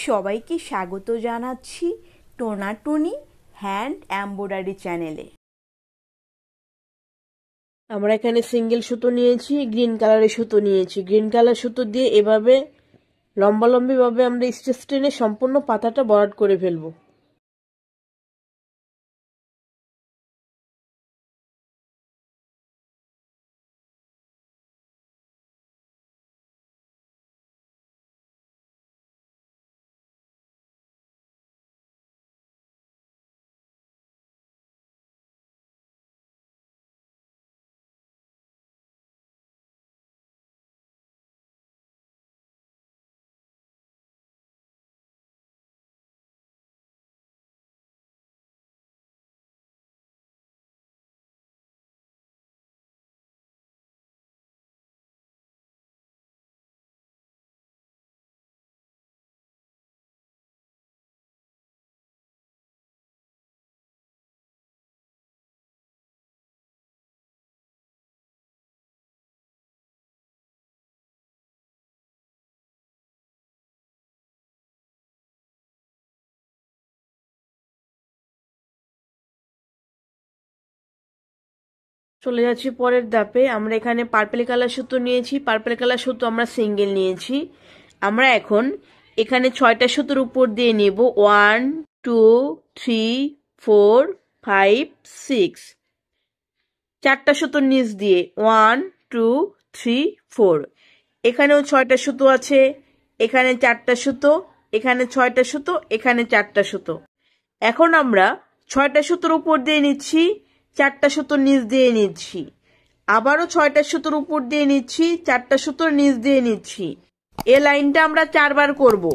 সবাইকে স্বাগত জানাচ্ছি টোনাটুনি হ্যান্ড এমব্রয়ডারি চ্যানেলে। আমরা এখানে সিঙ্গেল সুতো নিয়েছি, গ্রিন কালারের সুতো নিয়েছি। গ্রিন কালার সুতো দিয়ে এভাবে লম্বালম্বি ভাবে আমরা স্টিচ টেনে সম্পূর্ণ পাতাটা ভরাট করে ফেলবো। চলে যাচ্ছি পরের ধাপে। আমরা এখানে পার্পল কালার সুতো নিয়েছি, পার্পল কালার সুতো আমরা সিঙ্গেল নিয়েছি। আমরা এখন এখানে 6টা সুতোর উপর দিয়ে নিব 1 2 3 4 5 6, 4টা সুতোর নিচ দিয়ে 1 2 3 4। এখানেও 6টা সুতো আছে, এখানে 4টা সুতো, এখানে 6টা সুতো, এখানে 4টা সুতো। এখন আমরা 6টা সুতোর উপর দিয়ে নিচ্ছি, 4টা সুতোর নিচ দিয়ে নিচ্ছি, আবারও 6টা সুতোর উপর দিয়ে নিচ্ছি, 4টা সুতোর নিচ দিয়ে নিচ্ছি। এই লাইনটা আমরা 4বার করব।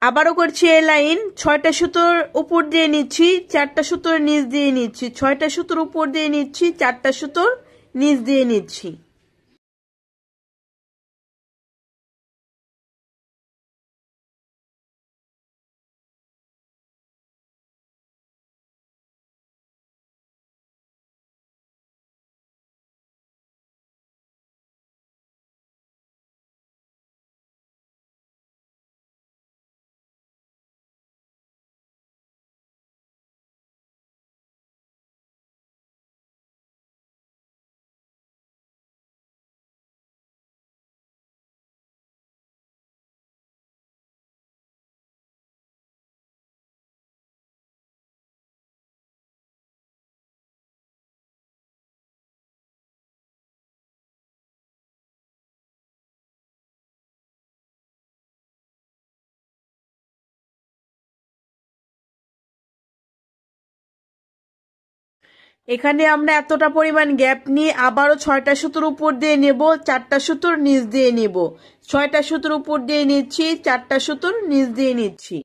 আবারও করছি এই লাইন, 6টা সুতোর উপর দিয়ে নিচ্ছি, 4টা সুতোর নিচ দিয়ে নিচ্ছি, 6টা সুতোর উপর দিয়ে নিচ্ছি, 4টা সুতোর নিচ দিয়ে নিচ্ছি। এখানে আমরা এতটা পরিমাণ গ্যাপ নিয়ে আবারও 6টা সুতোর উপর দিয়ে নেব, 4টা সুতোর নিচ দিয়ে নেব, 6টা সুতোর উপর দিয়ে নিচ্ছি, 4টা সুতোর নিচ দিয়ে নিচ্ছি।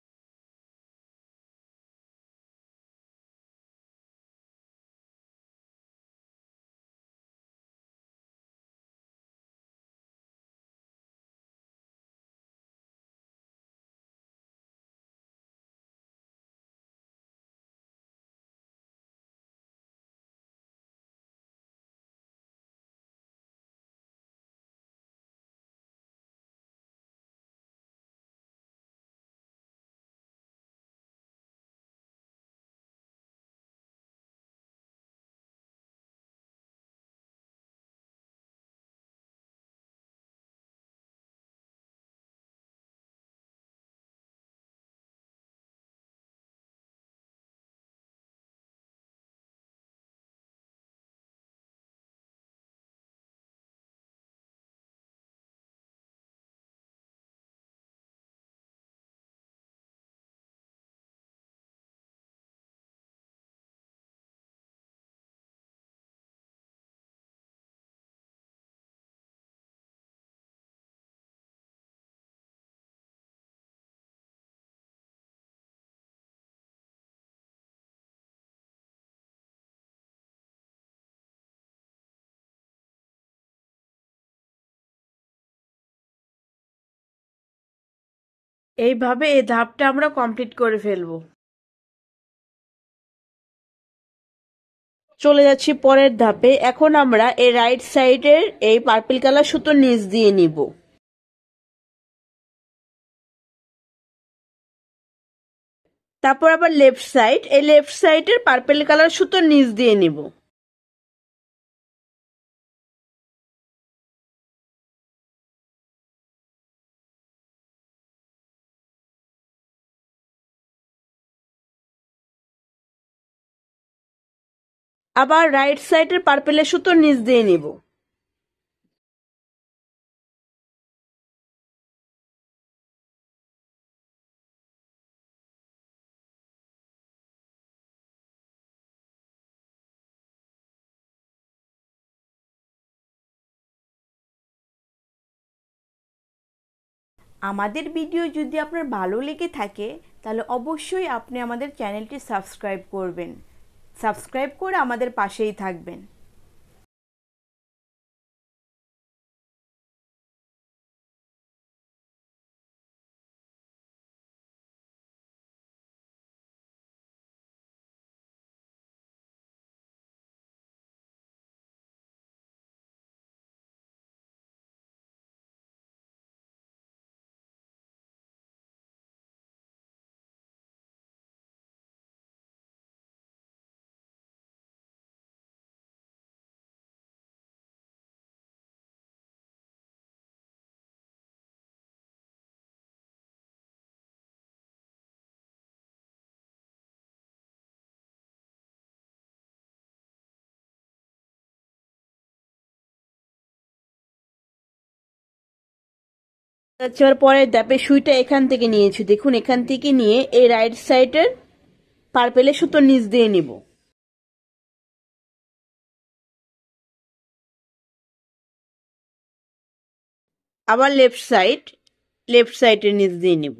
এইভাবে এই ধাপটা আমরা কমপ্লিট করে ফেলবো। চলে যাচ্ছি পরের ধাপে। এখন আমরা এই রাইট সাইডের এই পার্পল কালার সুতো নিচ দিয়ে নিব। তারপর আবার লেফট সাইড, এই লেফট সাইডের পার্পল কালার সুতো নিচ দিয়ে নিব। আবার রাইট সাইডের পার্পেলের সুতো নিচ দিয়ে নিব। আমাদের ভিডিও যদি আপনার ভালো লেগে থাকে তাহলে অবশ্যই আপনি আমাদের চ্যানেলটি সাবস্ক্রাইব করবেন। সাবস্ক্রাইব করে আমাদের পাশেই থাকবেন। তারপর পরের ধাপে সুইটা এখান থেকে নিয়েছি, দেখুন এখান থেকে নিয়ে এই রাইট সাইডের পার্পেলের সুতো নিচ দিয়ে নিব। আবার লেফট সাইডের নিচ দিয়ে নিব।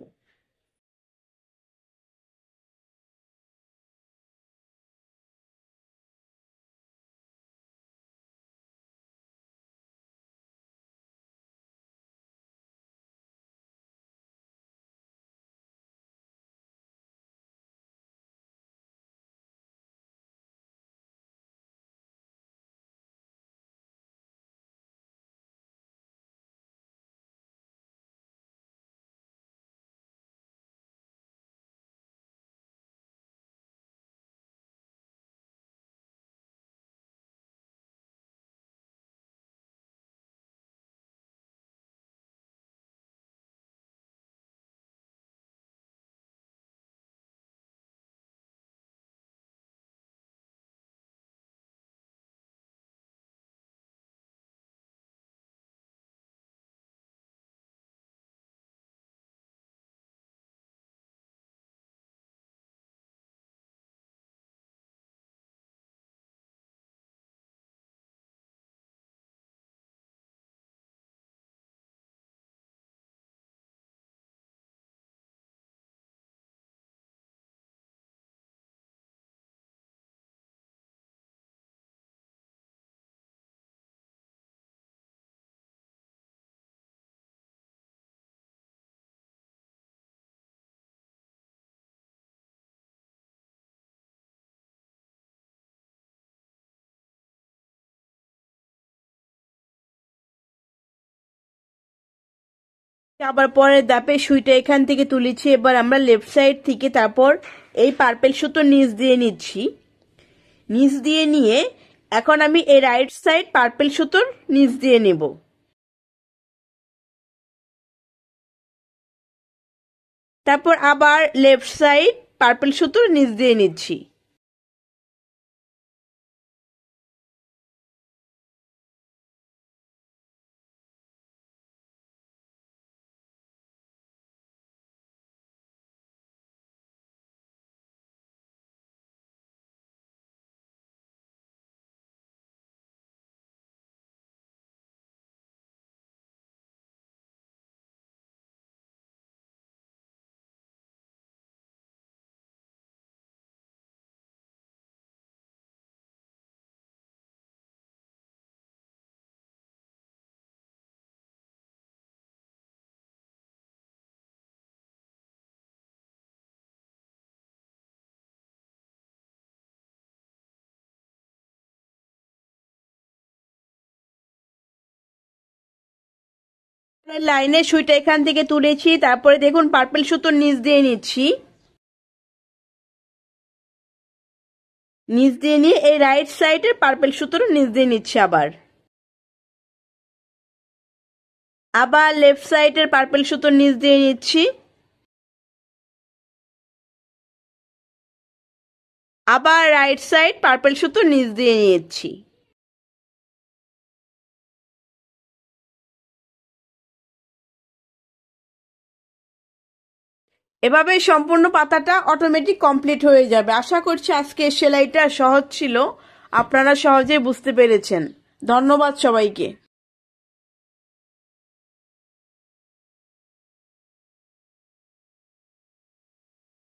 আবার পরের ধাপে সুইটা এখান থেকে তুলেছি। এবার আমরা লেফট সাইড থেকে তারপর এই পার্পেল সুতো নিচ দিয়ে নিচ্ছি। নিচ দিয়ে নিয়ে এখন আমি এই রাইট সাইড পার্পেল সুতোর নিচ দিয়ে নেব। তারপর আবার লেফট সাইড পার্পেল সুতোর নিচ দিয়ে নিচ্ছি। লাইনের সুইটা এখান থেকে তুলেছি, তারপরে দেখুন পার্পল সুতোর নিচ দিয়ে নিচ্ছি, নিচ দিয়ে নিয়ে এই রাইট সাইডের পার্পল সুতোর নিচ দিয়ে নিচ্ছি, আবার লেফট সাইডের পার্পল সুতোর নিচ দিয়ে নিচ্ছি, আবার রাইট সাইড পার্পল সুতোর নিচ দিয়ে নিচ্ছি। এভাবে সম্পূর্ণ পাতাটা অটোমেটিক কমপ্লিট হয়ে যাবে। আশা করছি আজকে সেলাইটা সহজ ছিল, আপনারা সহজেই বুঝতে পেরেছেন। ধন্যবাদ সবাইকে।